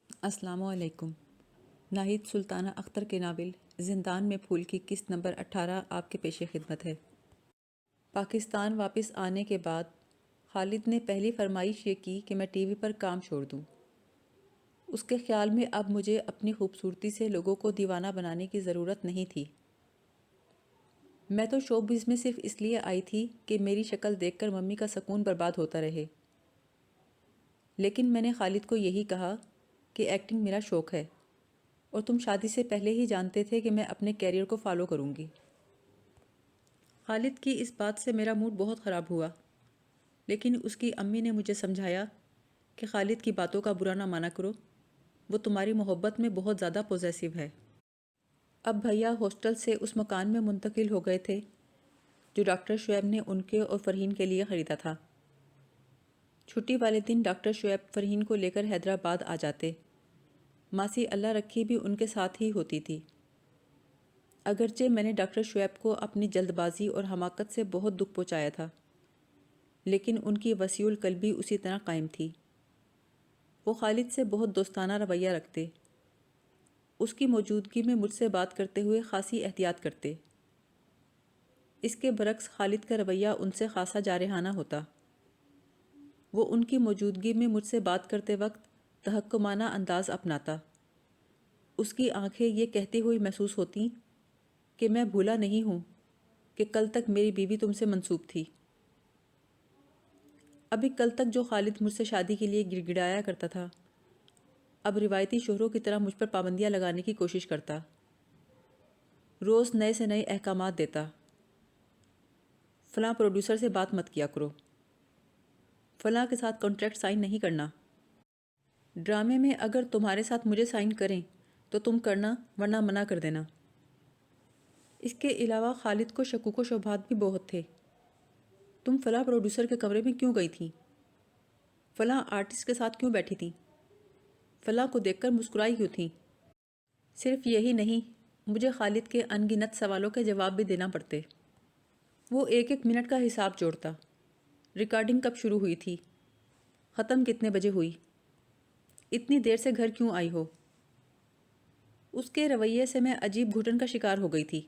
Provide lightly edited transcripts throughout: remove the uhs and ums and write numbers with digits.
السلام علیکم۔ ناہید سلطانہ اختر کے ناول زندان میں پھول کی قسط نمبر 18 آپ کے پیش خدمت ہے۔ پاکستان واپس آنے کے بعد خالد نے پہلی فرمائش یہ کی کہ میں ٹی وی پر کام چھوڑ دوں۔ اس کے خیال میں اب مجھے اپنی خوبصورتی سے لوگوں کو دیوانہ بنانے کی ضرورت نہیں تھی۔ میں تو شوبز میں صرف اس لیے آئی تھی کہ میری شکل دیکھ کر ممی کا سکون برباد ہوتا رہے۔ لیکن میں نے خالد کو یہی کہا کہ ایکٹنگ میرا شوق ہے اور تم شادی سے پہلے ہی جانتے تھے کہ میں اپنے کیریئر کو فالو کروں گی۔ خالد کی اس بات سے میرا موڈ بہت خراب ہوا، لیکن اس کی امی نے مجھے سمجھایا کہ خالد کی باتوں کا برا نہ مانا کرو، وہ تمہاری محبت میں بہت زیادہ پوزیسو ہے۔ اب بھیا ہاسٹل سے اس مکان میں منتقل ہو گئے تھے جو ڈاکٹر شعیب نے ان کے اور فرحین کے لیے خریدا تھا۔ چھٹی والے دن ڈاکٹر شعیب فرحین کو لے کر حیدرآباد آ جاتے۔ ماسی اللہ رکھی بھی ان کے ساتھ ہی ہوتی تھی۔ اگرچہ میں نے ڈاکٹر شعیب کو اپنی جلد بازی اور حماقت سے بہت دکھ پہنچایا تھا، لیکن ان کی وسیع القلبی اسی طرح قائم تھی۔ وہ خالد سے بہت دوستانہ رویہ رکھتے، اس کی موجودگی میں مجھ سے بات کرتے ہوئے خاصی احتیاط کرتے۔ اس کے برعکس خالد کا رویہ ان سے خاصا جارحانہ ہوتا۔ وہ ان کی موجودگی میں مجھ سے بات کرتے وقت تحکمانہ انداز اپناتا۔ اس کی آنکھیں یہ کہتی ہوئی محسوس ہوتیں کہ میں بھولا نہیں ہوں کہ کل تک میری بیوی تم سے منسوب تھی۔ ابھی کل تک جو خالد مجھ سے شادی کے لیے گڑ گڑایا کرتا تھا، اب روایتی شوہروں کی طرح مجھ پر پابندیاں لگانے کی کوشش کرتا۔ روز نئے سے نئے احکامات دیتا۔ فلاں پروڈیوسر سے بات مت کیا کرو، فلاں کے ساتھ کانٹریکٹ سائن نہیں کرنا، ڈرامے میں اگر تمہارے ساتھ مجھے سائن کریں تو تم کرنا ورنہ منع کر دینا۔ اس کے علاوہ خالد کو شکوک و شبہات بھی بہت تھے۔ تم فلاں پروڈیوسر کے کمرے میں کیوں گئی تھی؟ فلاں آرٹسٹ کے ساتھ کیوں بیٹھی تھی؟ فلاں کو دیکھ کر مسکرائی کیوں تھی؟ صرف یہی نہیں، مجھے خالد کے ان گنت سوالوں کے جواب بھی دینا پڑتے۔ وہ ایک ایک منٹ کا حساب جوڑتا۔ ریکارڈنگ کب شروع ہوئی تھی؟ ختم کتنے بجے ہوئی؟ اتنی دیر سے گھر کیوں آئی ہو؟ اس کے رویے سے میں عجیب گھٹن کا شکار ہو گئی تھی۔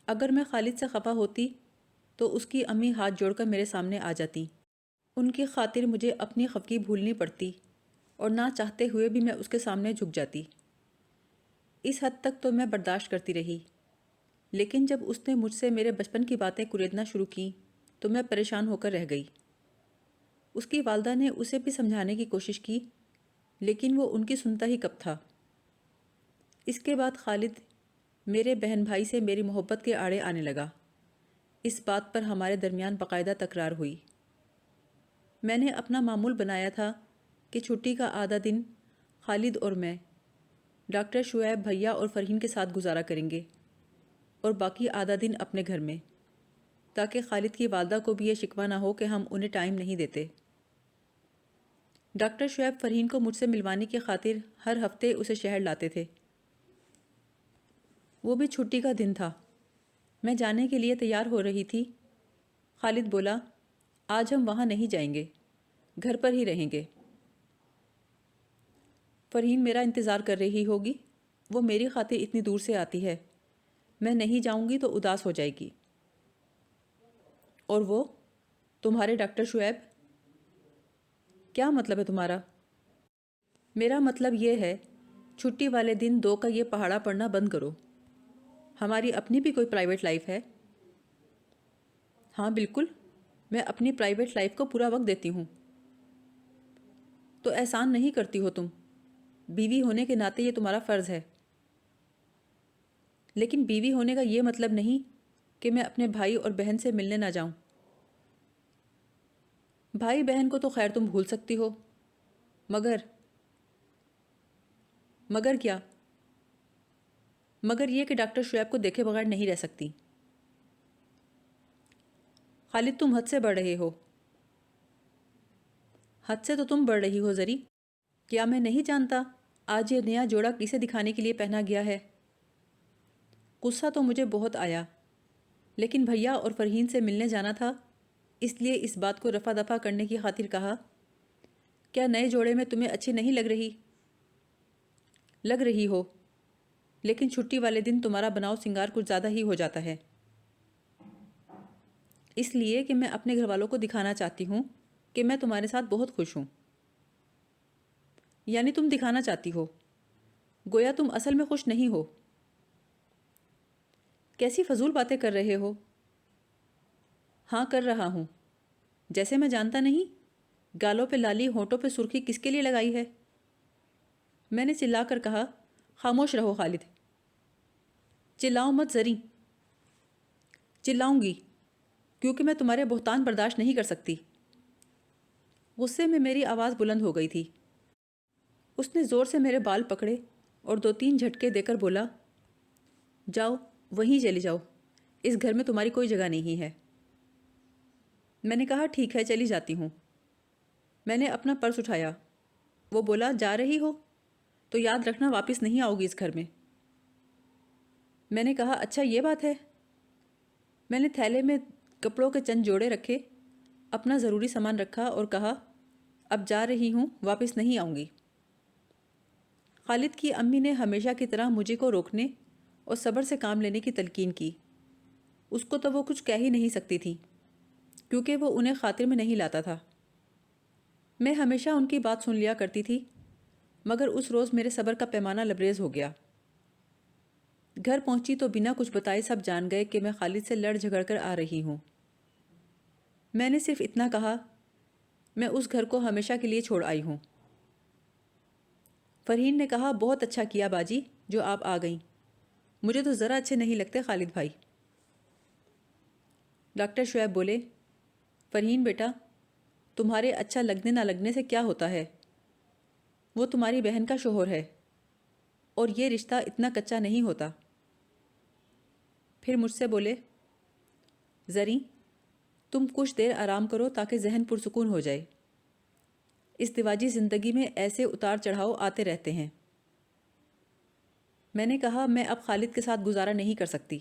اگر میں خالد سے خفا ہوتی تو اس کی امی ہاتھ جوڑ کر میرے سامنے آ جاتی۔ ان کی خاطر مجھے اپنی خفگی بھولنی پڑتی اور نہ چاہتے ہوئے بھی میں اس کے سامنے جھک جاتی۔ اس حد تک تو میں برداشت کرتی رہی، لیکن جب اس نے مجھ سے میرے بچپن کی باتیں کریدنا شروع کیں تو میں پریشان ہو کر رہ گئی۔ اس کی والدہ نے اسے بھی سمجھانے کی کوشش کی، لیکن وہ ان کی سنتا ہی کب تھا۔ اس کے بعد خالد میرے بہن بھائی سے میری محبت کے آڑے آنے لگا۔ اس بات پر ہمارے درمیان باقاعدہ تکرار ہوئی۔ میں نے اپنا معمول بنایا تھا کہ چھٹی کا آدھا دن خالد اور میں ڈاکٹر شعیب بھیا اور فرحین کے ساتھ گزارا کریں گے اور باقی آدھا دن اپنے گھر میں، تاکہ خالد کی والدہ کو بھی یہ شکوہ نہ ہو کہ ہم انہیں ٹائم نہیں دیتے۔ ڈاکٹر شعیب فرحین کو مجھ سے ملوانے کی خاطر ہر ہفتے اسے شہر لاتے تھے۔ وہ بھی چھٹی کا دن تھا۔ میں جانے کے لیے تیار ہو رہی تھی، خالد بولا، آج ہم وہاں نہیں جائیں گے، گھر پر ہی رہیں گے۔ فرحین میرا انتظار کر رہی ہوگی، وہ میری خاطر اتنی دور سے آتی ہے، میں نہیں جاؤں گی تو اداس ہو جائے گی۔ اور وہ تمہارے ڈاکٹر شعیب؟ کیا مطلب ہے تمہارا؟ میرا مطلب یہ ہے، چھٹی والے دن 2 کا یہ پہاڑا پڑنا بند کرو۔ ہماری اپنی بھی کوئی پرائیویٹ لائف ہے۔ ہاں بالکل، میں اپنی پرائیویٹ لائف کو پورا وقت دیتی ہوں۔ تو احسان نہیں کرتی ہو تم، بیوی ہونے کے ناطے یہ تمہارا فرض ہے۔ لیکن بیوی ہونے کا یہ مطلب نہیں کہ میں اپنے بھائی اور بہن سے ملنے نہ جاؤں۔ بھائی بہن کو تو خیر تم بھول سکتی ہو، مگر کیا؟ مگر یہ کہ ڈاکٹر شعیب کو دیکھے بغیر نہیں رہ سکتی۔ خالد تم حد سے بڑھ رہے ہو۔ حد سے تو تم بڑھ رہی ہو زری۔ کیا میں نہیں جانتا آج یہ نیا جوڑا کسے دکھانے کے لیے پہنا گیا ہے؟ غصہ تو مجھے بہت آیا، لیکن بھیا اور فرحین سے ملنے جانا تھا، اس لیے اس بات کو رفع دفع کرنے کی خاطر کہا، کیا نئے جوڑے میں تمہیں اچھی نہیں لگ رہی؟ لگ رہی ہو، لیکن چھٹی والے دن تمہارا بناؤ سنگار کچھ زیادہ ہی ہو جاتا ہے۔ اس لیے کہ میں اپنے گھر والوں کو دکھانا چاہتی ہوں کہ میں تمہارے ساتھ بہت خوش ہوں۔ یعنی تم دکھانا چاہتی ہو، گویا تم اصل میں خوش نہیں ہو۔ کیسی فضول باتیں کر رہے ہو؟ ہاں کر رہا ہوں۔ جیسے میں جانتا نہیں، گالوں پہ لالی ہونٹوں پہ سرخی کس کے لیے لگائی ہے؟ میں نے چلا کر کہا، خاموش رہو خالد۔ چلاؤ مت زریں۔ چلاؤں گی، کیونکہ میں تمہارے بہتان برداشت نہیں کر سکتی۔ غصے میں میری آواز بلند ہو گئی تھی۔ اس نے زور سے میرے بال پکڑے اور 2-3 جھٹکے دے کر بولا، جاؤ وہیں چلی جاؤ، اس گھر میں تمہاری کوئی جگہ نہیں ہے۔ میں نے کہا ٹھیک ہے چلی جاتی ہوں۔ میں نے اپنا پرس اٹھایا۔ وہ بولا جا رہی ہو تو یاد رکھنا واپس نہیں آؤ گی اس گھر میں۔ میں نے کہا اچھا یہ بات ہے۔ میں نے تھیلے میں کپڑوں کے چند جوڑے رکھے، اپنا ضروری سامان رکھا اور کہا اب جا رہی ہوں، واپس نہیں آؤں گی۔ خالد کی امی نے ہمیشہ کی طرح مجھے کو روکنے اور صبر سے کام لینے کی تلقین کی۔ اس کو تو وہ کچھ کہہ ہی نہیں سکتی تھی، کیونکہ وہ انہیں خاطر میں نہیں لاتا تھا۔ میں ہمیشہ ان کی بات سن لیا کرتی تھی، مگر اس روز میرے صبر کا پیمانہ لبریز ہو گیا۔ گھر پہنچی تو بنا کچھ بتائے سب جان گئے کہ میں خالد سے لڑ جھگڑ کر آ رہی ہوں۔ میں نے صرف اتنا کہا، میں اس گھر کو ہمیشہ کے لیے چھوڑ آئی ہوں۔ فرحین نے کہا بہت اچھا کیا باجی جو آپ آ گئیں، مجھے تو ذرا اچھے نہیں لگتے خالد بھائی۔ ڈاکٹر شعیب بولے، فرحین بیٹا، تمہارے اچھا لگنے نہ لگنے سے کیا ہوتا ہے؟ وہ تمہاری بہن کا شوہر ہے، اور یہ رشتہ اتنا کچا نہیں ہوتا۔ پھر مجھ سے بولے، زریں تم کچھ دیر آرام کرو تاکہ ذہن پرسکون ہو جائے۔ ازدواجی زندگی میں ایسے اتار چڑھاؤ آتے رہتے ہیں۔ میں نے کہا میں اب خالد کے ساتھ گزارا نہیں کر سکتی،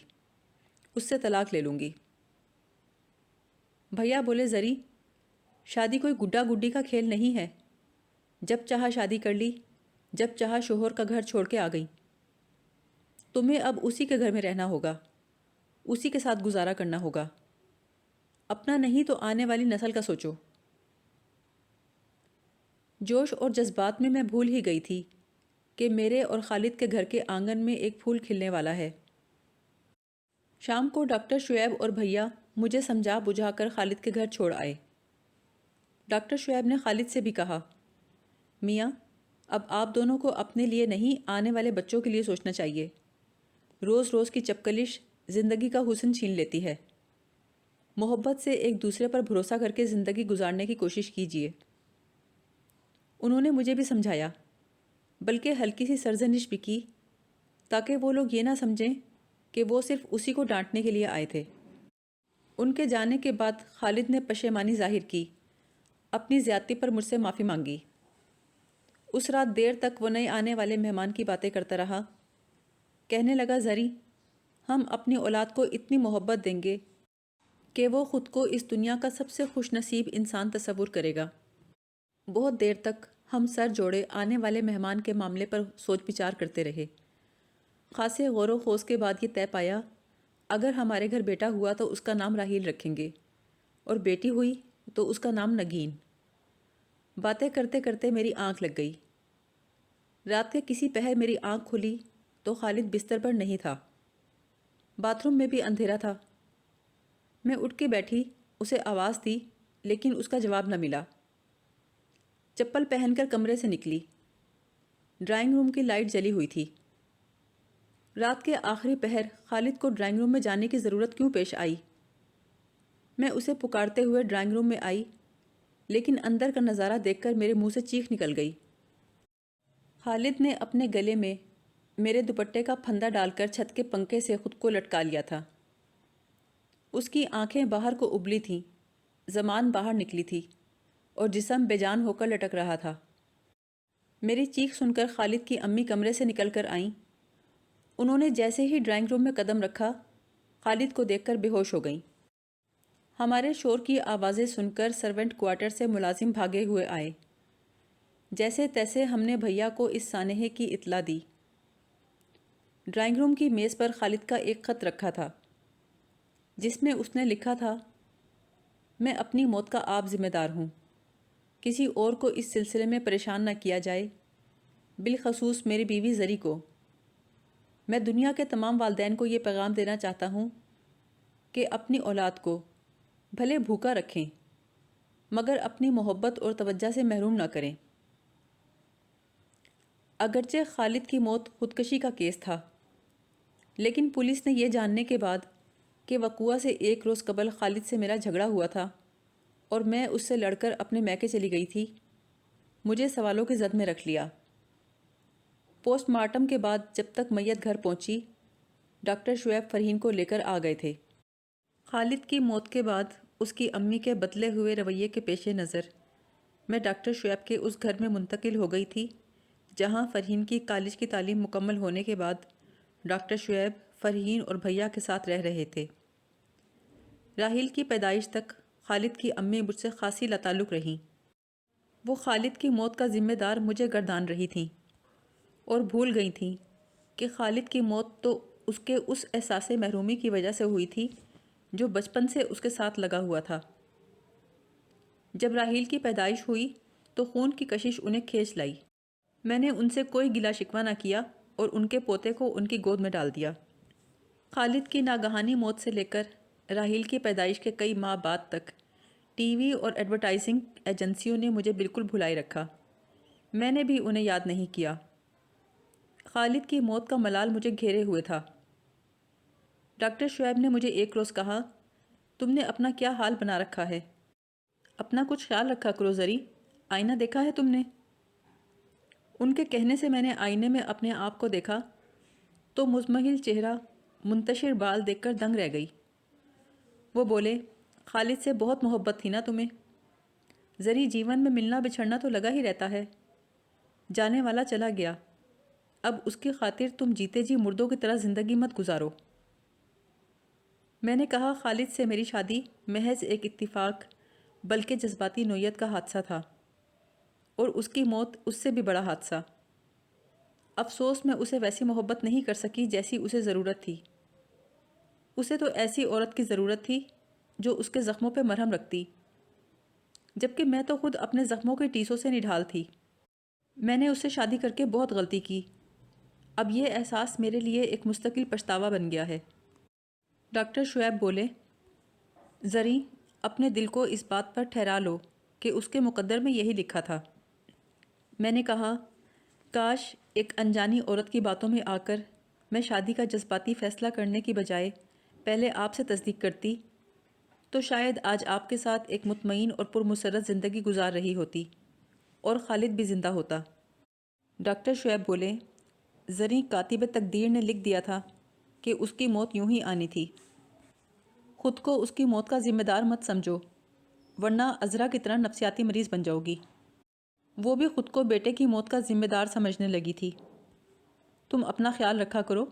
اس سے طلاق لے لوں گی۔ بھیا بولے، زریں شادی کوئی گڈا گڈی کا کھیل نہیں ہے، جب چاہا شادی کر لی، جب چاہا شوہر کا گھر چھوڑ کے آ گئی۔ تمہیں اب اسی کے گھر میں رہنا ہوگا، اسی کے ساتھ گزارا کرنا ہوگا، اپنا نہیں تو آنے والی نسل کا سوچو۔ جوش اور جذبات میں بھول ہی گئی تھی کہ میرے اور خالد کے گھر کے آنگن میں ایک پھول کھلنے والا ہے۔ شام کو ڈاکٹر شعیب اور بھیا مجھے سمجھا بجھا کر خالد کے گھر چھوڑ آئے۔ ڈاکٹر شعیب نے خالد سے بھی کہا، میاں اب آپ دونوں کو اپنے لیے نہیں آنے والے بچوں کے لیے سوچنا چاہیے۔ روز روز کی چپکلش زندگی کا حسن چھین لیتی ہے۔ محبت سے ایک دوسرے پر بھروسہ کر کے زندگی گزارنے کی کوشش کیجیے۔ انہوں نے مجھے بھی سمجھایا، بلکہ ہلکی سی سرزنش بھی کی، تاکہ وہ لوگ یہ نہ سمجھیں کہ وہ صرف اسی کو ڈانٹنے کے لیے آئے تھے۔ ان کے جانے کے بعد خالد نے پشیمانی ظاہر کی، اپنی زیادتی پر مجھ سے معافی مانگی۔ اس رات دیر تک وہ نئے آنے والے مہمان کی باتیں کرتا رہا۔ کہنے لگا، زریں ہم اپنی اولاد کو اتنی محبت دیں گے کہ وہ خود کو اس دنیا کا سب سے خوش نصیب انسان تصور کرے گا۔ بہت دیر تک ہم سر جوڑے آنے والے مہمان کے معاملے پر سوچ بچار کرتے رہے۔ خاصے غور و خوض کے بعد یہ طے پایا، اگر ہمارے گھر بیٹا ہوا تو اس کا نام راحیل رکھیں گے، اور بیٹی ہوئی تو اس کا نام نگین۔ باتیں کرتے کرتے میری آنکھ لگ گئی۔ رات کے کسی پہر میری آنکھ کھلی تو خالد بستر پر نہیں تھا۔ باتھ روم میں بھی اندھیرا تھا۔ میں اٹھ کے بیٹھی، اسے آواز دی، لیکن اس کا جواب نہ ملا۔ چپل پہن کر کمرے سے نکلی۔ ڈرائنگ روم کی لائٹ جلی ہوئی تھی۔ رات کے آخری پہر خالد کو ڈرائنگ روم میں جانے کی ضرورت کیوں پیش آئی؟ میں اسے پکارتے ہوئے ڈرائنگ روم میں آئی، لیکن اندر کا نظارہ دیکھ کر میرے منہ سے چیخ نکل گئی۔ خالد نے اپنے گلے میں میرے دوپٹے کا پھندا ڈال کر چھت کے پنکھے سے خود کو لٹکا لیا تھا۔ اس کی آنکھیں باہر کو ابلی تھیں، زبان باہر نکلی تھی، اور جسم بے جان ہو کر لٹک رہا تھا۔ میری چیخ سن کر خالد کی امی کمرے سے نکل کر آئیں۔ انہوں نے جیسے ہی ڈرائنگ روم میں قدم رکھا، خالد کو دیکھ کر بے ہوش ہو گئیں۔ ہمارے شور کی آوازیں سن کر سرونٹ کوارٹر سے ملازم بھاگے ہوئے آئے۔ جیسے تیسے ہم نے بھیا کو اس سانحے کی اطلاع دی۔ ڈرائنگ روم کی میز پر خالد کا ایک خط رکھا تھا جس میں اس نے لکھا تھا، میں اپنی موت کا آپ ذمہ دار ہوں، کسی اور کو اس سلسلے میں پریشان نہ کیا جائے، بالخصوص میری بیوی زری کو۔ میں دنیا کے تمام والدین کو یہ پیغام دینا چاہتا ہوں کہ اپنی اولاد کو بھلے بھوکا رکھیں مگر اپنی محبت اور توجہ سے محروم نہ کریں۔ اگرچہ خالد کی موت خودکشی کا کیس تھا، لیکن پولیس نے یہ جاننے کے بعد کہ وقوعہ سے ایک روز قبل خالد سے میرا جھگڑا ہوا تھا اور میں اس سے لڑ کر اپنے میکے چلی گئی تھی، مجھے سوالوں کی زد میں رکھ لیا۔ پوسٹ مارٹم کے بعد جب تک میت گھر پہنچی، ڈاکٹر شعیب فرحین کو لے کر آ گئے تھے۔ خالد کی موت کے بعد اس کی امی کے بدلے ہوئے رویے کے پیش نظر میں ڈاکٹر شعیب کے اس گھر میں منتقل ہو گئی تھی جہاں فرحین کی کالج کی تعلیم مکمل ہونے کے بعد ڈاکٹر شعیب فرحین اور بھیا کے ساتھ رہ رہے تھے۔ راحیل کی پیدائش تک خالد کی امی مجھ سے خاصی لاتعلق رہیں۔ وہ خالد کی موت کا ذمہ دار مجھے گردان رہی تھیں اور بھول گئی تھیں کہ خالد کی موت تو اس کے اس احساس محرومی کی وجہ سے ہوئی تھی جو بچپن سے اس کے ساتھ لگا ہوا تھا۔ جب راحیل کی پیدائش ہوئی تو خون کی کشش انہیں کھینچ لائی۔ میں نے ان سے کوئی گلہ شکوہ نہ کیا اور ان کے پوتے کو ان کی گود میں ڈال دیا۔ خالد کی ناگہانی موت سے لے کر راحیل کی پیدائش کے کئی ماہ بعد تک ٹی وی اور ایڈورٹائزنگ ایجنسیوں نے مجھے بالکل بھلائے رکھا، میں نے بھی انہیں یاد نہیں کیا۔ خالد کی موت کا ملال مجھے گھیرے ہوئے تھا۔ ڈاکٹر شعیب نے مجھے ایک روز کہا، تم نے اپنا کیا حال بنا رکھا ہے، اپنا کچھ خیال رکھا کرو زری، آئینہ دیکھا ہے تم نے؟ ان کے کہنے سے میں نے آئینے میں اپنے آپ کو دیکھا تو مزمحل چہرہ، منتشر بال دیکھ کر دنگ رہ گئی۔ وہ بولے، خالد سے بہت محبت تھی نا تمہیں؟ زری، جیون میں ملنا بچھڑنا تو لگا ہی رہتا ہے، جانے والا چلا گیا، اب اس کی خاطر تم جیتے جی مردوں کی طرح زندگی مت گزارو۔ میں نے کہا، خالد سے میری شادی محض ایک اتفاق بلکہ جذباتی نوعیت کا حادثہ تھا اور اس کی موت اس سے بھی بڑا حادثہ۔ افسوس میں اسے ویسی محبت نہیں کر سکی جیسی اسے ضرورت تھی۔ اسے تو ایسی عورت کی ضرورت تھی جو اس کے زخموں پہ مرہم رکھتی، جبکہ میں تو خود اپنے زخموں کے ٹیسوں سے نڈھال تھی۔ میں نے اس سے شادی کر کے بہت غلطی کی، اب یہ احساس میرے لیے ایک مستقل پچھتاوا بن گیا ہے۔ ڈاکٹر شعیب بولے، زری، اپنے دل کو اس بات پر ٹھہرا لو کہ اس کے مقدر میں یہی لکھا تھا۔ میں نے کہا، کاش ایک انجانی عورت کی باتوں میں آ کر میں شادی کا جذباتی فیصلہ کرنے کی بجائے پہلے آپ سے تصدیق کرتی تو شاید آج آپ کے ساتھ ایک مطمئن اور پرمسرت زندگی گزار رہی ہوتی اور خالد بھی زندہ ہوتا۔ ڈاکٹر شعیب بولے، زری، کاتب تقدیر نے لکھ دیا تھا کہ اس کی موت یوں ہی آنی تھی۔ خود کو اس کی موت کا ذمہ دار مت سمجھو، ورنہ عذرا کی طرح نفسیاتی مریض بن جاؤ گی۔ وہ بھی خود کو بیٹے کی موت کا ذمہ دار سمجھنے لگی تھی۔ تم اپنا خیال رکھا کرو،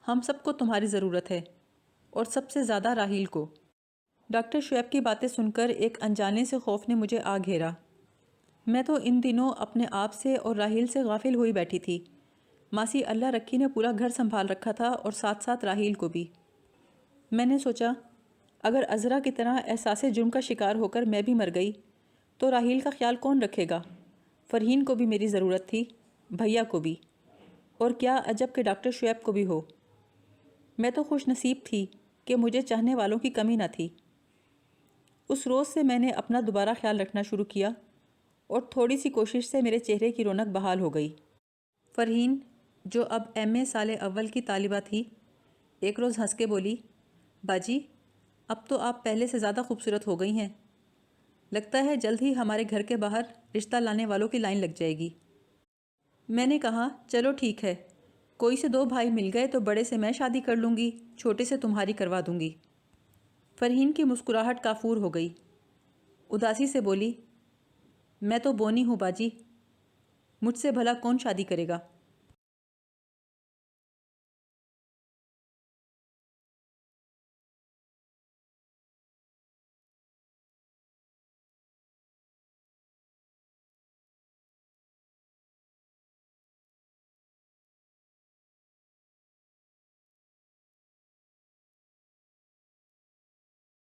ہم سب کو تمہاری ضرورت ہے اور سب سے زیادہ راحیل کو۔ ڈاکٹر شعیب کی باتیں سن کر ایک انجانے سے خوف نے مجھے آ گھیرا۔ میں تو ان دنوں اپنے آپ سے اور راحیل سے غافل ہوئی بیٹھی تھی۔ ماسی اللہ رکھی نے پورا گھر سنبھال رکھا تھا اور ساتھ ساتھ راحیل کو بھی۔ میں نے سوچا، اگر عذرا کی طرح احساس جرم کا شکار ہو کر میں بھی مر گئی تو راحیل کا خیال کون رکھے گا؟ فرحین کو بھی میری ضرورت تھی، بھیا کو بھی، اور کیا عجب کہ ڈاکٹر شعیب کو بھی ہو۔ میں تو خوش نصیب تھی کہ مجھے چاہنے والوں کی کمی نہ تھی۔ اس روز سے میں نے اپنا دوبارہ خیال رکھنا شروع کیا اور تھوڑی سی کوشش سے میرے چہرے کی رونق بحال ہو گئی۔ فرحین، جو اب ایم اے سال اول کی طالبہ تھی، ایک روز ہنس کے بولی، باجی، اب تو آپ پہلے سے زیادہ خوبصورت ہو گئی ہیں، لگتا ہے جلد ہی ہمارے گھر کے باہر رشتہ لانے والوں کی لائن لگ جائے گی۔ میں نے کہا، چلو ٹھیک ہے، کوئی سے دو بھائی مل گئے تو بڑے سے میں شادی کر لوں گی، چھوٹے سے تمہاری کروا دوں گی۔ فرحین کی مسکراہٹ کافور ہو گئی، اداسی سے بولی، میں تو بونی ہوں باجی، مجھ سے بھلا کون شادی کرے گا؟